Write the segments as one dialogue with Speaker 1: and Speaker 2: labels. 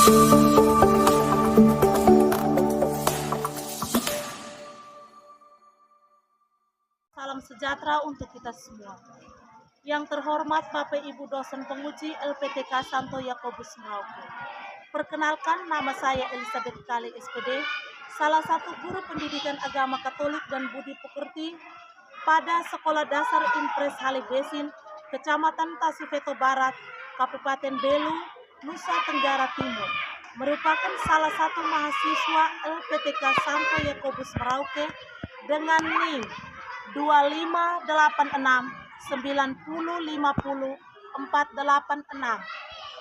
Speaker 1: Salam sejahtera untuk kita semua. Yang terhormat Bapak Ibu dosen penguji LPTK Santo Yakobus Merauke. Perkenalkan, nama saya Elizabeth Kali SPD, salah satu guru pendidikan agama Katolik dan Budi Pekerti pada Sekolah Dasar Impres Halibesin, Kecamatan Tasifeto Barat, Kabupaten Belu, Nusa Tenggara Timur, merupakan salah satu mahasiswa LPTK Santo Yakobus Merauke dengan NIM 25869050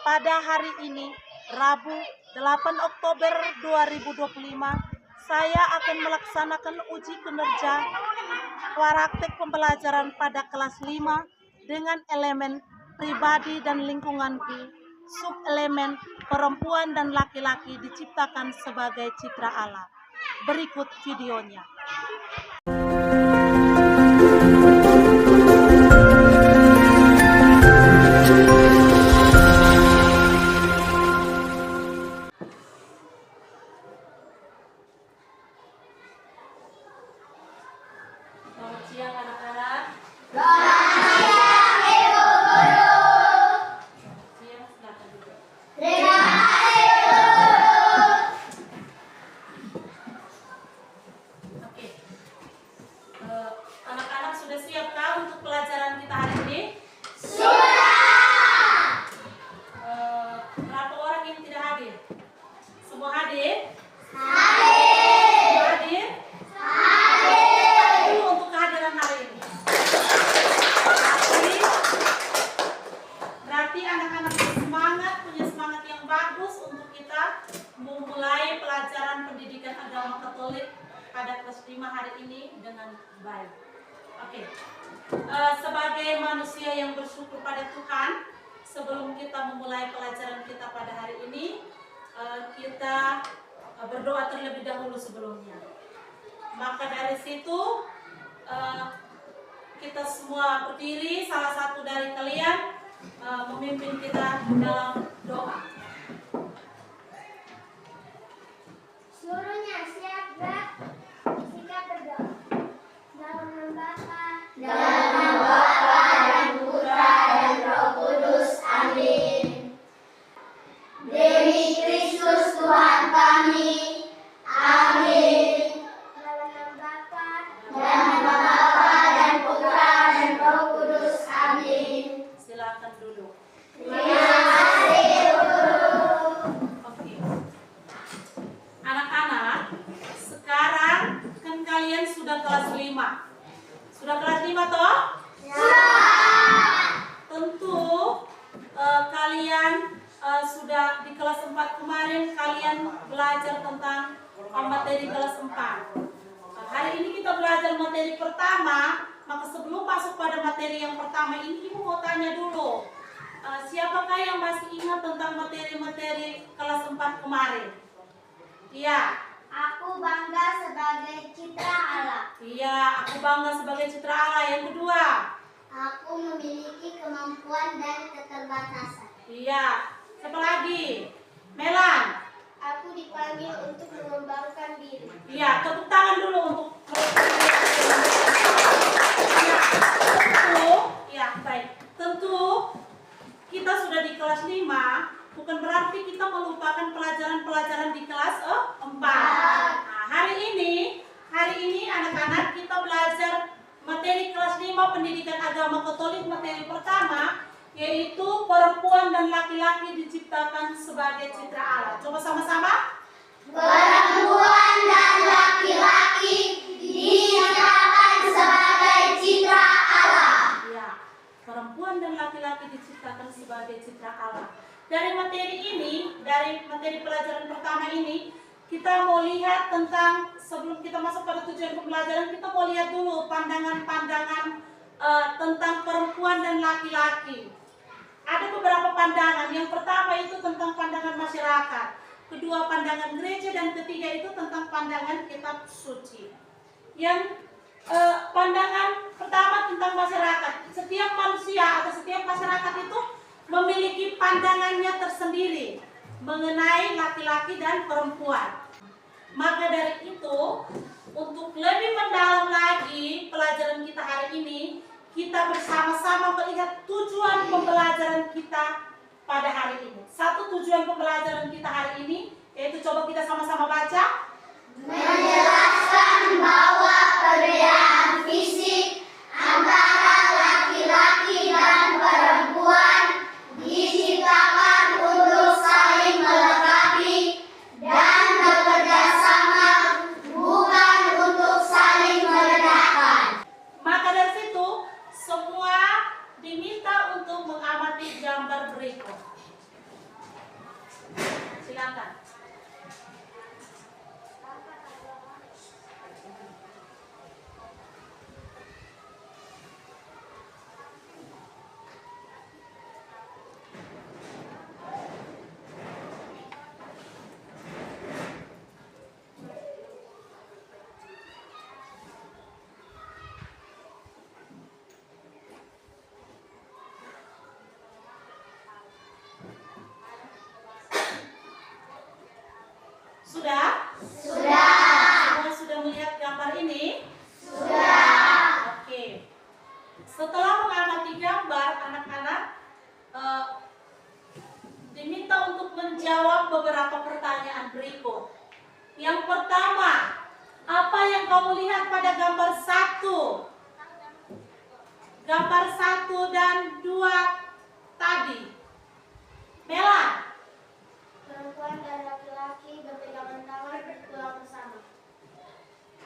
Speaker 1: pada hari ini, Rabu 8 Oktober 2025, saya akan melaksanakan uji kinerja praktek pembelajaran pada kelas 5 dengan elemen pribadi dan lingkunganku, sub-elemen perempuan dan laki-laki diciptakan sebagai citra Allah. Berikut videonya. Selamat siang anak-anak. Selamat siang Ibu Guru. Siang, silakan duduk. Terima kasih Guru. Oke. Anak-anak sudah siapkah untuk pelajaran kita hari ini? Sudah. Berapa orang yang tidak hadir? Semua hadir? Hadir. Untuk kehadiran hari ini. Berarti anak-anak semangat, punya semangat yang bagus untuk kita memulai pelajaran pendidikan agama Katolik pada kelas 5 hari ini dengan baik. Oke. Sebagai manusia yang bersyukur pada Tuhan, sebelum kita memulai pelajaran kita pada hari ini, kita berdoa terlebih dahulu sebelumnya. Maka dari situ kita semua berdiri, salah satu dari kalian memimpin kita dalam doa.
Speaker 2: Seluruhnya siap gerak, sikat berdoa. Dalam nama Bapa dan Putra dan Roh Kudus. Amin. Demi Kristus Tuhan kami. Amin. Dalam nama Bapa dan Putra dan Roh Kudus. Amin.
Speaker 1: Silakan duduk.
Speaker 2: Terima kasih Guru.
Speaker 1: Oke. Anak-anak, sekarang kan kalian sudah kelas 5. Sudah kelas 5 toh? Tentu kalian sudah di kelas 4 kemarin kalian belajar tentang materi kelas 4. Hari ini kita belajar materi pertama, maka sebelum masuk pada materi yang pertama ini Ibu mau tanya dulu. Siapakah yang masih ingat tentang materi-materi kelas 4 kemarin? Iya.
Speaker 2: Aku bangga sebagai citra Allah.
Speaker 1: Iya, aku bangga sebagai citra Allah. Yang kedua?
Speaker 2: Aku memiliki kemampuan dan keterbatasan.
Speaker 1: Iya. Siapa lagi? Melan.
Speaker 2: Aku dipanggil untuk mengembangkan diri.
Speaker 1: Iya, tepuk tangan dulu untuk ya, tentu, ya baik. Tentu kita sudah di kelas 5, bukan berarti kita melupakan pelajaran-pelajaran di kelas 4. Nah, hari ini anak-anak kita belajar materi kelas 5 pendidikan agama Katolik, materi pertama yaitu perempuan dan laki-laki diciptakan sebagai citra Allah. Coba sama-sama.
Speaker 2: Perempuan dan laki-laki diciptakan sebagai citra Allah.
Speaker 1: Ya, perempuan dan laki-laki diciptakan sebagai citra Allah. Dari materi ini, dari materi pelajaran pertama ini, kita mau lihat tentang, sebelum kita masuk pada tujuan pembelajaran, kita mau lihat dulu pandangan-pandangan tentang perempuan dan laki-laki. Ada beberapa pandangan. Yang pertama itu tentang pandangan masyarakat, kedua pandangan gereja, dan ketiga itu tentang pandangan kitab suci. Yang pandangan pertama tentang masyarakat. Setiap manusia atau setiap masyarakat itu memiliki pandangannya tersendiri. mengenai laki-laki dan perempuan. Maka dari itu, untuk lebih mendalam lagi pelajaran kita hari ini, kita bersama-sama melihat tujuan pembelajaran kita pada hari ini. Satu tujuan pembelajaran kita hari ini, yaitu coba kita sama-sama baca.
Speaker 2: Menjelaskan bahwa perbedaan fisik antara laki-laki dan perempuan diciptakan untuk saling melengkapi dan bekerja sama, bukan untuk saling merendahkan.
Speaker 1: Maka dari situ, semua diminta untuk mengamati gambar berikut. Silakan. Sudah? Semua sudah melihat gambar ini?
Speaker 2: Sudah.
Speaker 1: Oke. Setelah mengamati gambar, anak-anak diminta untuk menjawab beberapa pertanyaan berikut. Yang pertama, apa yang kamu lihat pada gambar 1? Gambar 1 dan 2 tadi. Mela.
Speaker 2: Perempuan dan laki-laki berpegangan tangan berpulang bersama.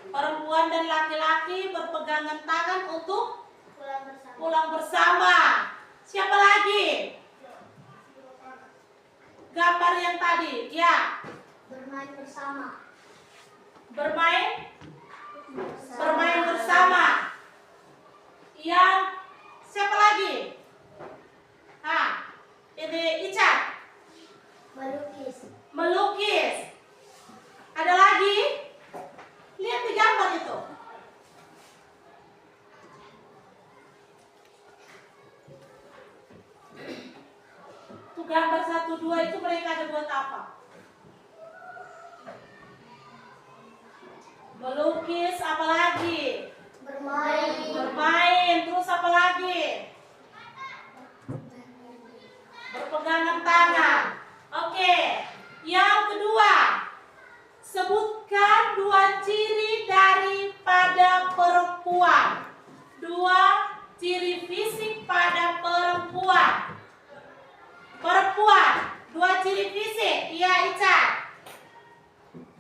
Speaker 1: Perempuan dan laki-laki berpegangan tangan untuk
Speaker 2: Pulang bersama.
Speaker 1: pulang bersama. Siapa lagi? Gambar yang tadi, ya.
Speaker 2: Bermain bersama.
Speaker 1: Bermain bersama. Yang siapa lagi? Ini Ica. Melukis. Ada lagi? Lihat di gambar itu. Tuh gambar 1, 2 itu mereka ada buat apa? Melukis, apa lagi? Bermain, terus apa lagi? Berpegangan tangan. Oke. Yang kedua, sebutkan 2 ciri daripada perempuan. 2 ciri fisik pada perempuan. Perempuan, 2 ciri fisik. Iya, Ica.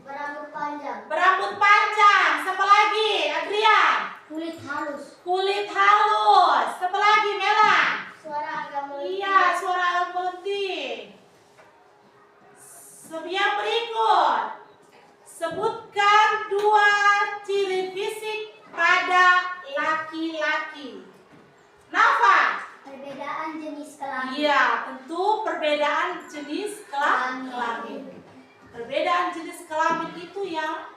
Speaker 2: Berambut panjang.
Speaker 1: Berambut panjang. Siapa lagi? Adrian.
Speaker 2: Kulit halus.
Speaker 1: Kulit halus. Siapa lagi? Mela.
Speaker 2: Suara agak melenting.
Speaker 1: Iya, suara agak melenting. Yang berikut, sebutkan 2 ciri fisik pada laki-laki. Nafa.
Speaker 2: Perbedaan jenis kelamin.
Speaker 1: Iya, tentu perbedaan jenis kelamin. Perbedaan jenis kelamin itu yang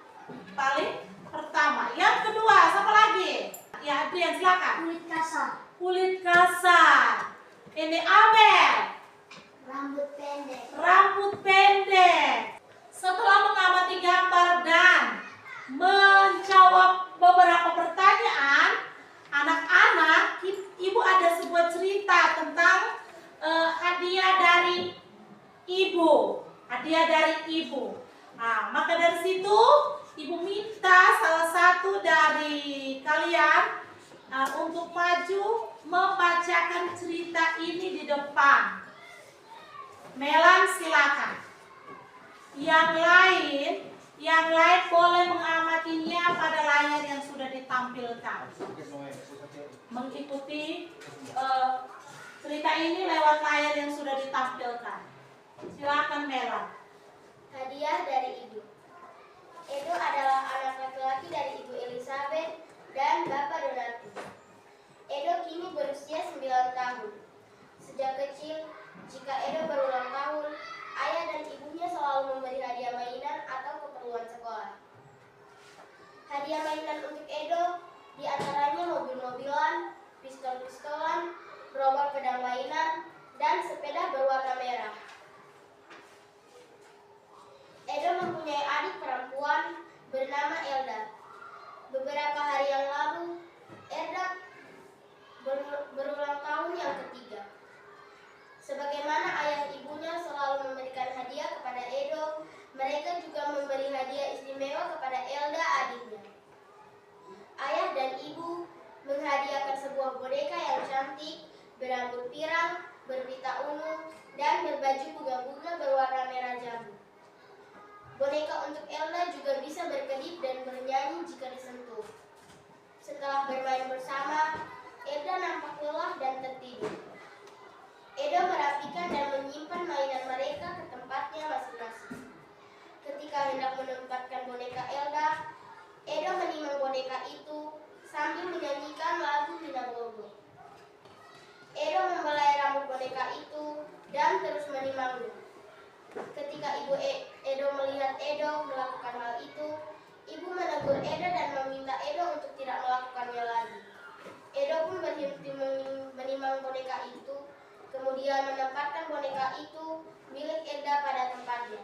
Speaker 1: paling pertama. Yang kedua, siapa lagi? Ya, Adrian, silakan.
Speaker 2: Kulit kasar.
Speaker 1: Kulit kasar. Ini Amel.
Speaker 2: Rambut pendek.
Speaker 1: Rambut pendek. Setelah mengamati gambar dan menjawab beberapa pertanyaan, anak-anak, ibu ada sebuah cerita tentang hadiah dari ibu. Hadiah dari ibu. Nah, maka dari situ ibu minta salah satu dari kalian untuk maju membacakan cerita ini di depan. Melan, silakan. Yang lain boleh mengamatinya pada layar yang sudah ditampilkan. Mengikuti cerita ini lewat layar yang sudah ditampilkan. Silakan Melan.
Speaker 2: Hadiah dari ibu. Edo adalah anak laki-laki dari ibu Elizabeth dan bapak Donatus. Edo kini berusia 9 tahun. Sejak kecil, jika Edo berulang tahun, ayah dan ibunya selalu memberi hadiah mainan atau keperluan sekolah. Hadiah mainan untuk Edo diantaranya mobil-mobilan, pistol-pistolan, gerobak pedang mainan, dan sepeda berwarna merah. berbaju bunga-bunga berwarna merah jambu. Boneka untuk Elda juga bisa berkedip dan bernyanyi jika disentuh. Setelah bermain bersama, Elda nampak lelah dan tertidur. Edo merapikan dan menyimpan mainan mereka ke tempatnya masing-masing. Ketika hendak menempatkan boneka Elda, Edo menimang boneka itu sambil menyanyikan lagu Lina Bogo. Edo membelai rambut boneka itu dan terus menimangnya. Ketika ibu Edo melihat Edo melakukan hal itu, ibu menegur Edo dan meminta Edo untuk tidak melakukannya lagi. Edo pun berhenti menimang boneka itu, kemudian menempatkan boneka itu milik Elda pada tempatnya.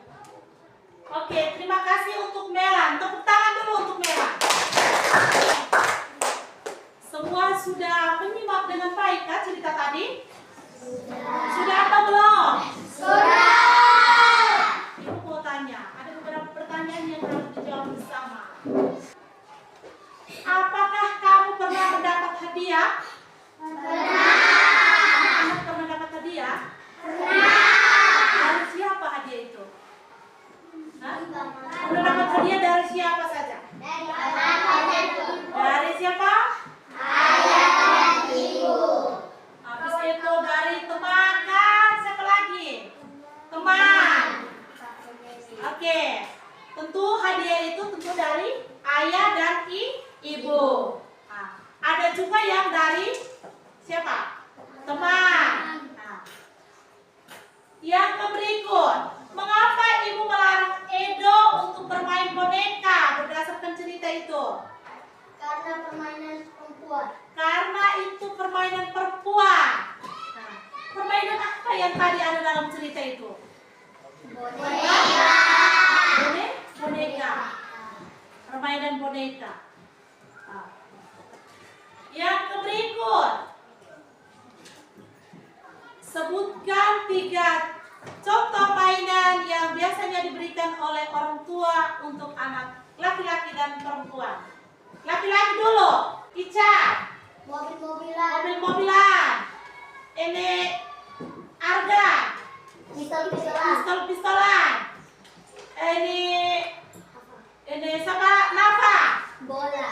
Speaker 1: Oke, terima kasih untuk Melan. Tepuk tangan dulu untuk Melan. Semua sudah menyimak dengan baik kan cerita tadi? Sudah atau belum? Ibu mau tanya, ada beberapa pertanyaan yang harus dijawab bersama. Apakah kamu pernah mendapat hadiah? Pernah. Pernah dapat hadiah? Dari siapa hadiah itu? Pernah dapat hadiah dari siapa saja? Dari siapa?
Speaker 2: Ayah dan ibu.
Speaker 1: Habis itu dari teman kan? Siapa lagi? Teman. Oke. Tentu hadiah itu tentu dari ayah dan ibu. Nah, ada juga yang dari siapa? Teman. Nah, yang berikut, mengapa ibu melarang Edo untuk bermain boneka berdasarkan cerita itu?
Speaker 2: Karena permainan perempuan.
Speaker 1: Karena itu permainan perempuan. Nah, permainan apa yang tadi ada dalam cerita itu?
Speaker 2: Boneka.
Speaker 1: Boneka. Permainan boneka. Nah, yang berikut, sebutkan 3 contoh mainan yang biasanya diberikan oleh orang tua untuk anak laki-laki dan perempuan. Laki-laki dulu, Ica.
Speaker 2: Mobil-mobilan.
Speaker 1: Mobil-mobilan. Ini Arga.
Speaker 2: Pistol-pistolan.
Speaker 1: Pistol-pistolan. Ini siapa? Nafa. Bola.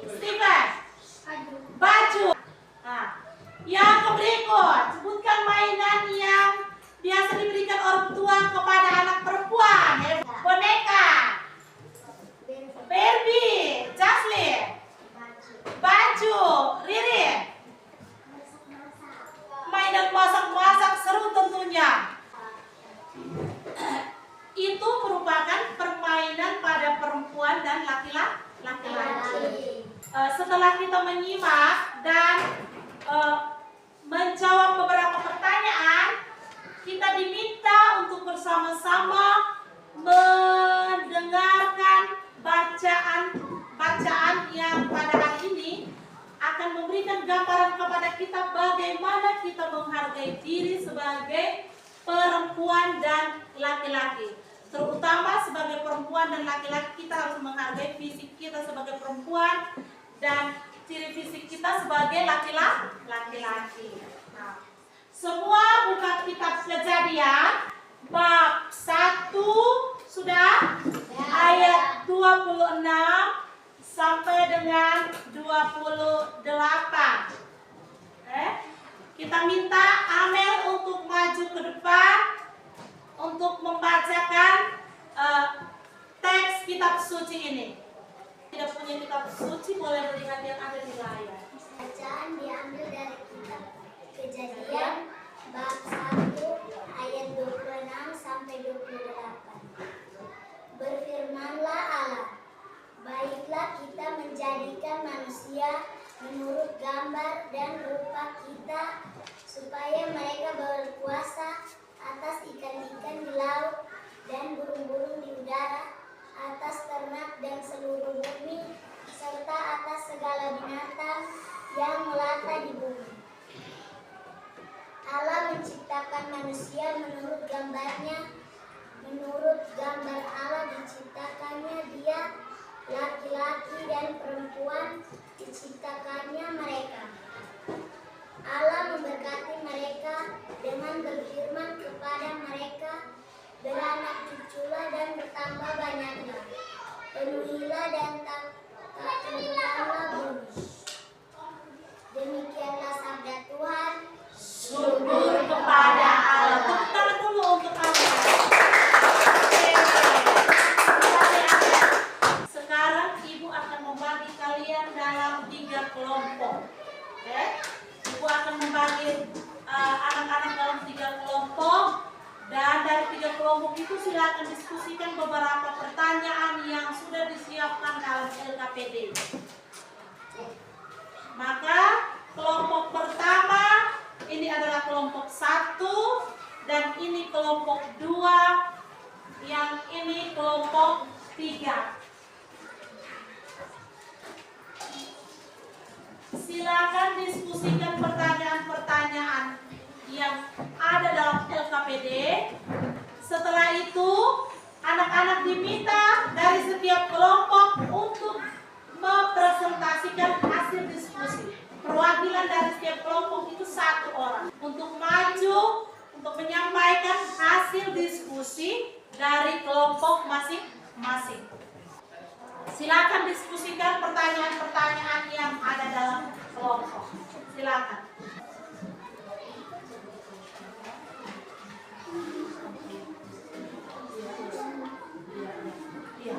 Speaker 1: Steven. Baju. Nah, yang berikut, sebutkan mainan yang biasa diberikan orang tua kepada anak perempuan. Boneka. Barbie. Jaslyn. Baju. Riri. Mainan masak-masak seru tentunya. Itu merupakan permainan pada perempuan dan laki-laki. Setelah kita menyimak dan menjawab beberapa pertanyaan, kita diminta untuk bersama-sama mendengarkan bacaan yang pada hari ini akan memberikan gambaran kepada kita bagaimana kita menghargai diri sebagai perempuan dan laki-laki. Terutama sebagai perempuan dan laki-laki, kita harus menghargai fisik kita sebagai perempuan dan ciri fisik kita sebagai laki-laki. Nah, semua buka kitab Kejadian bab 1 sudah ayat 26 sampai dengan 28. Kita minta Amel untuk maju ke depan untuk membacakan teks kitab suci ini. Tidak punya kitab suci boleh melihat yang ada di layar.
Speaker 2: Bacaan diambil dari kitab Kejadian bab 1 ayat 26 sampai 28. Berfirmanlah Allah, baiklah kita menjadikan manusia menurut gambar dan rupa kita, supaya mereka berkuasa atas ikan-ikan di laut dan burung-burung di udara, atas ternak dan seluruh bumi, serta atas segala binatang yang melata di bumi. Allah menciptakan manusia menurut gambarnya, menurut gambar Allah diciptakannya dia, laki-laki dan perempuan diciptakannya mereka. Allah memberkati mereka muncullah dan bertambah banyaknya. Penuhilah dan tak tentukanlah bumi. Demikianlah sabda Tuhan.
Speaker 1: Syukur kepada Allah. Tepuk tangan dulu untuk Allah. Sekarang Ibu akan membagi kalian dalam 3 kelompok. Oke? Ibu akan membagi anak-anak dalam 3 kelompok. Dan dari 3 kelompok itu silakan diskusikan beberapa pertanyaan yang sudah disiapkan dalam LKPD. Maka kelompok pertama ini adalah kelompok 1 dan ini kelompok 2, yang ini kelompok 3. Silakan diskusikan pertanyaan-pertanyaan yang ada dalam LKPD. Setelah itu, anak-anak diminta dari setiap kelompok untuk mempresentasikan hasil diskusi. Perwakilan dari setiap kelompok itu 1 orang untuk maju untuk menyampaikan hasil diskusi dari kelompok masing-masing. Silakan diskusikan pertanyaan-pertanyaan yang ada dalam kelompok. Silakan. Iya.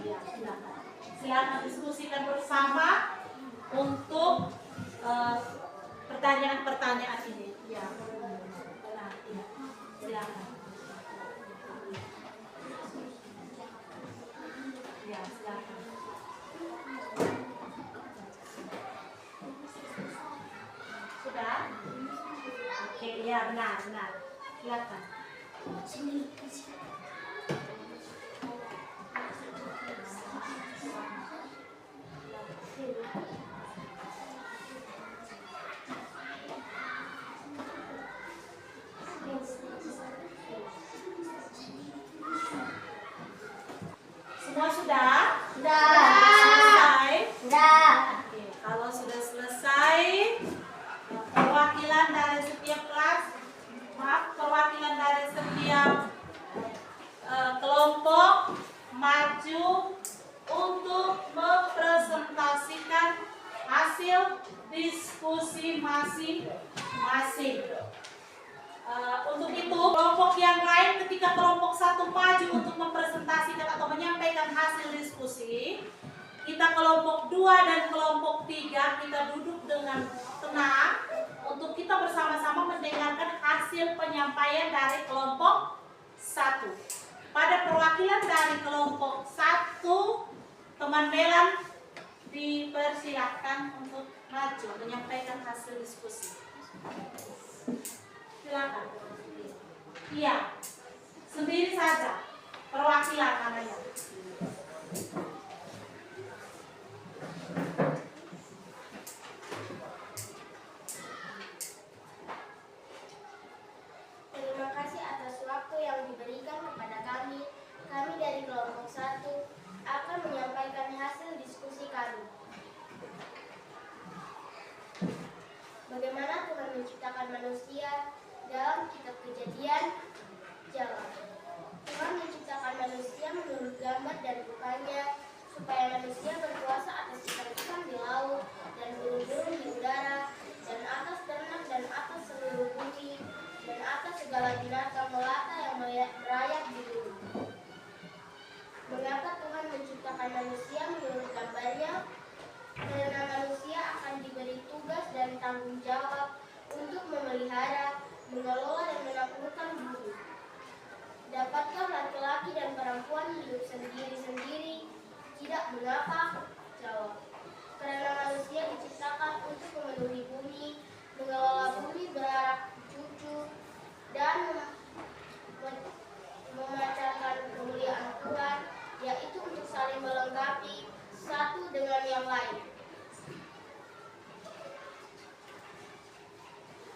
Speaker 1: Silakan. Silakan diskusikan bersama untuk pertanyaan-pertanyaan ini. Ya. Nah, iya. Silakan. Ya, silakan. Sudah? Oke, ya benar. Silakan. Semua sudah? Selesai? Oke, kalau sudah selesai, perwakilan dari setiap kelas, perwakilan dari setiap kelompok maju untuk mempresentasikan hasil diskusi masing-masing. Untuk itu, kelompok yang lain ketika kelompok 1 maju untuk mempresentasikan atau menyampaikan hasil diskusi, kita kelompok 2 dan kelompok 3 kita duduk dengan tenang untuk kita bersama-sama mendengarkan hasil penyampaian dari kelompok 1. Pada perwakilan dari kelompok 1, teman Melan dipersilakan untuk maju menyampaikan hasil diskusi. Silakan. Iya, sendiri saja. Perwakilan namanya.
Speaker 2: Terima kasih atas waktu yang diberikan kepada kami. Kami dari kelompok 1 akan menyampaikan hasil diskusi kami. Bagaimana Tuhan menciptakan manusia dalam kitab Kejadian? Jawab. Tuhan menciptakan manusia menurut gambar dan rupanya, supaya manusia berkuasa atas ikan-ikan di laut dan burung-burung di udara dan atas ternak dan atas seluruh bumi dan atas segala binatang melata yang merayap di bumi. Mengapa Tuhan menciptakan manusia menurut gambarnya? Karena manusia akan diberi tugas dan tanggung jawab untuk memelihara, mengelola dan menaklukkan bumi. Dapatkah laki-laki dan perempuan hidup sendiri-sendiri? Tidak, mengapa? Jawab. Karena manusia diciptakan untuk memenuhi bumi, mengelola bumi beranak cucu, dan memancarkan kemuliaan Tuhan, yaitu untuk saling melengkapi satu dengan yang lain.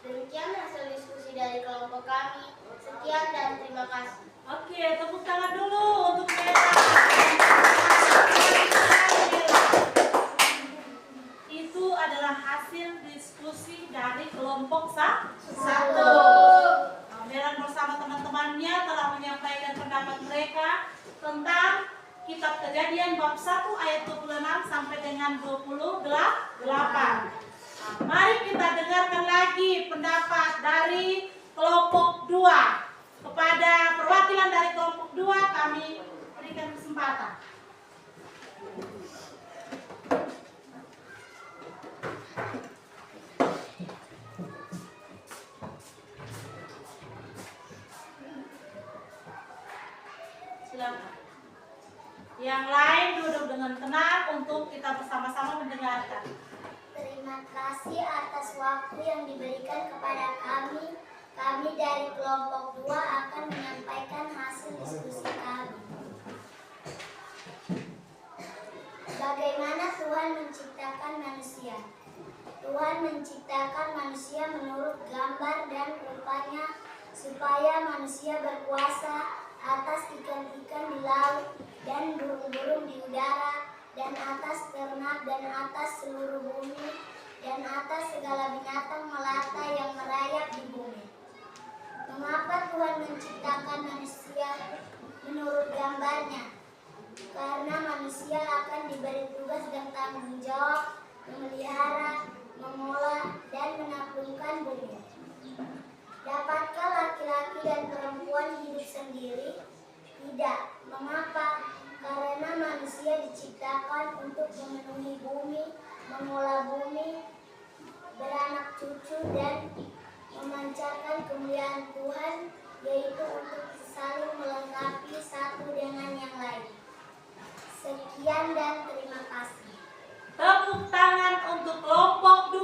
Speaker 2: Demikian hasil diskusi dari kelompok kami. Sekian dan terima kasih.
Speaker 1: Oke, tepuk tangan dulu untuk Mela. Itu adalah hasil diskusi dari kelompok kelompok satu. Meran bersama teman-temannya telah menyampaikan pendapat mereka tentang Kitab Kejadian bab 1 ayat 26 sampai dengan 28. Mari kita dengarkan lagi pendapat dari kelompok 2. Kepada perwakilan dari kelompok 2 kami berikan kesempatan. Silakan. Yang lain duduk dengan tenang untuk kita bersama-sama mendengarkan.
Speaker 2: Terima kasih atas waktu yang diberikan kepada kami. Kami dari kelompok 2 akan menyampaikan hasil diskusi kami. Bagaimana Tuhan menciptakan manusia? Tuhan menciptakan manusia menurut gambar dan rupanya supaya manusia berkuasa atas ikan-ikan di laut dan burung-burung di udara dan atas ternak dan atas seluruh bumi dan atas segala binatang melata yang merayap di bumi. Mengapa Tuhan menciptakan manusia menurut gambarnya? Karena manusia akan diberi tugas dan tanggung jawab memelihara, mengolah, dan menaklukkan bumi. Dapatkah laki-laki dan perempuan hidup sendiri? Tidak. Mengapa? Karena manusia diciptakan untuk memenuhi bumi, mengolah bumi, beranak cucu, dan memancarkan kemuliaan Tuhan, yaitu untuk saling melengkapi satu dengan yang lain. Sekian dan terima kasih.
Speaker 1: Tepuk tangan untuk kelompok 2.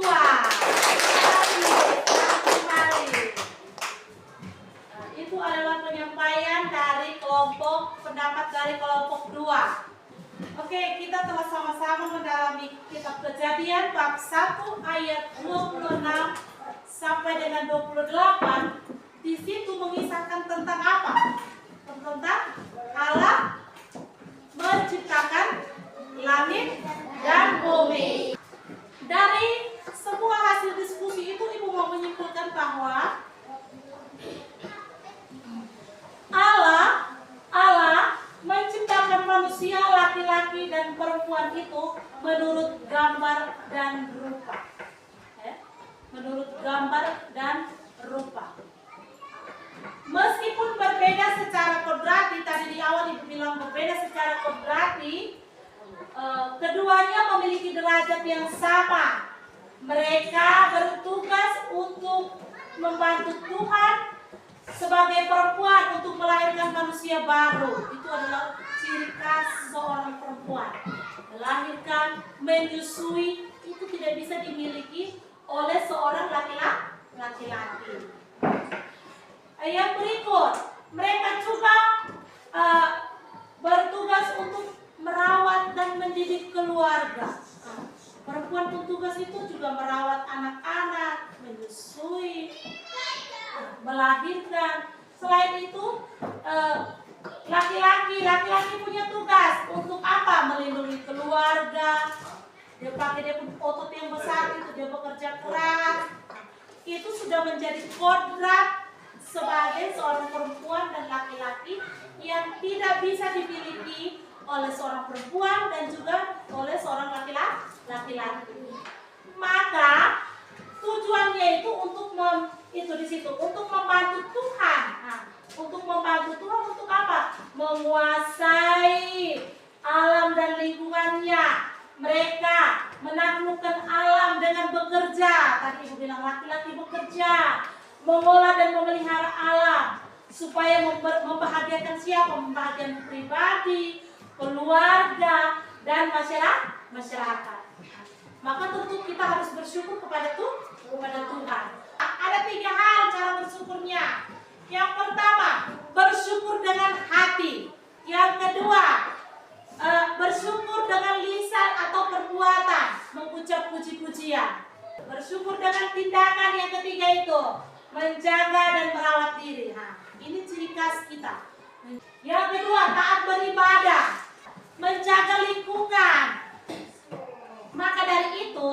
Speaker 1: Itu adalah penyampaian dari pendapat dari kelompok 2. Oke, kita telah sama-sama mendalami Kitab Kejadian bab 1 ayat 26 sampai dengan 28. Di situ mengisahkan tentang apa? Tentang Allah menciptakan langit dan bumi. Dari semua hasil diskusi itu, Ibu mau menyimpulkan bahwa Allah menciptakan manusia laki-laki dan perempuan itu menurut gambar dan rupa. Menurut gambar dan rupa. Meskipun berbeda secara kodrati, tadi di awal Ibu bilang berbeda secara kodrati, keduanya memiliki derajat yang sama. Mereka bertugas untuk membantu Tuhan sebagai perempuan untuk melahirkan manusia baru. Itu adalah ciri khas seorang perempuan. Melahirkan, menyusui, itu tidak bisa dimiliki oleh seorang laki-laki. Yang berikut, mereka juga bertugas untuk merawat dan mendidik keluarga. Perempuan petugas itu juga merawat anak-anak, menyusui, melahirkan. Selain itu, laki-laki punya tugas untuk apa? Melindungi keluarga. Dia punya otot yang besar itu, dia bekerja keras. Itu sudah menjadi kodrat sebagai seorang perempuan dan laki-laki yang tidak bisa dimiliki oleh seorang perempuan dan juga oleh seorang laki-laki. Maka tujuannya itu untuk untuk membantu Tuhan. Nah, untuk membantu Tuhan untuk apa? Menguasai alam dan lingkungannya. Mereka menaklukkan alam dengan bekerja. Tadi Ibu bilang laki-laki bekerja, mengolah dan memelihara alam supaya membahagiakan siapa? Membahagiakan pribadi, keluarga, dan masyarakat. Maka tentu kita harus bersyukur kepada Tuhan. Ada 3 hal cara bersyukurnya. Yang pertama, bersyukur dengan hati. Yang kedua, bersyukur dengan lisan atau perbuatan, mengucap puji-pujian. Bersyukur dengan tindakan. Yang ketiga itu menjaga dan merawat diri. Nah, ini ciri khas kita. Yang kedua, taat beribadah, menjaga lingkungan. Maka dari itu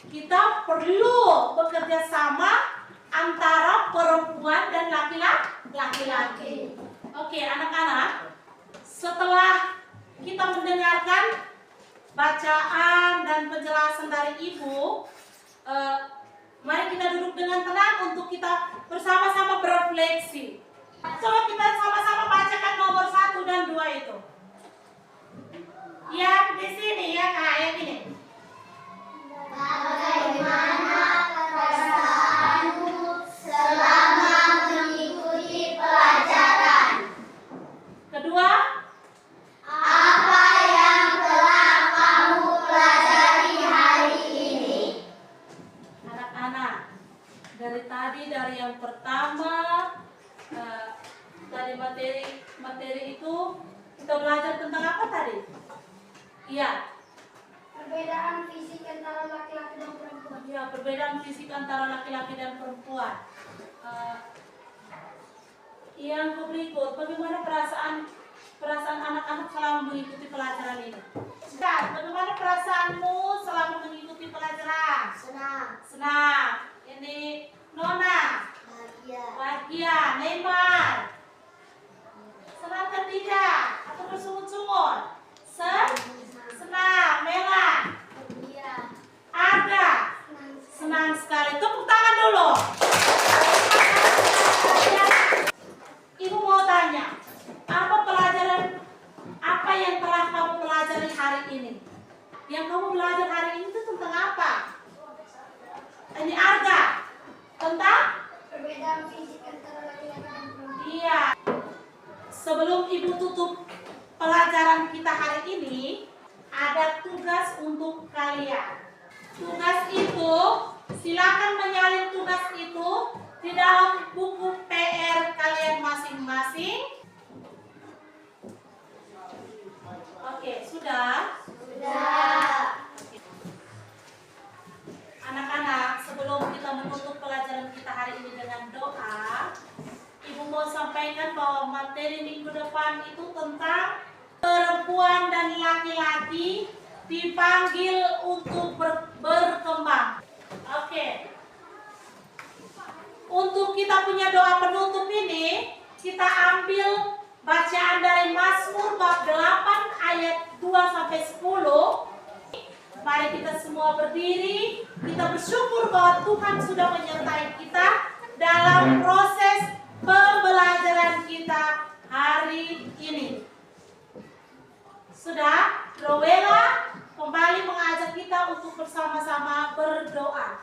Speaker 1: kita perlu bekerja bekerja sama antara perempuan dan laki-laki. Oke, anak-anak, setelah kita mendengarkan bacaan dan penjelasan dari Ibu, mari kita duduk dengan tenang untuk kita bersama-sama berefleksi. Coba kita sama-sama bacakan nomor 1 dan 2 itu. Yang di sini ya, kayak gini.
Speaker 2: Bagaimana perasaanmu selama mengikuti pelajaran?
Speaker 1: Kedua,
Speaker 2: Apa yang telah kamu pelajari hari ini?
Speaker 1: anak-anak, dari tadi, dari yang pertama, dari materi itu kita belajar tentang apa tadi? Iya.
Speaker 2: Perbedaan fisik antara laki-laki dan perempuan.
Speaker 1: Ya, perbedaan fisik antara laki-laki dan perempuan. Yang berikut, bagaimana perasaan anak-anak selama mengikuti pelajaran ini? Bagaimana perasaanmu selama mengikuti pelajaran? Senang. Ini Nona. Bahagia. Neymar. Senang atau tidak? Atau bersungut-sungut? Senang. Mela. Ada. Senang sekali. Tepuk tangan dulu. Ibu mau tanya, apa yang telah kamu pelajari hari ini? Yang kamu belajar hari ini itu tentang apa? Ini Arga. Tentang?
Speaker 2: Perbedaan fisik antara laki-laki dan perempuan.
Speaker 1: Iya. Sebelum Ibu tutup pelajaran kita hari ini, ada tugas untuk kalian. Tugas itu, silakan menyalin tugas itu di dalam buku PR kalian masing-masing. Oke, sudah? Anak-anak, sebelum kita menutup pelajaran kita hari ini dengan doa, Ibu mau sampaikan bahwa materi minggu depan itu tentang perempuan dan laki-laki dipanggil untuk berkembang. Oke. Untuk kita punya doa penutup ini, kita ambil bacaan dari Mazmur bab 8 ayat 2 sampai 10. Mari kita semua berdiri, kita bersyukur bahwa Tuhan sudah menyertai kita dalam proses pembelajaran kita hari ini. Sudah, Rowela kembali mengajak kita untuk bersama-sama berdoa.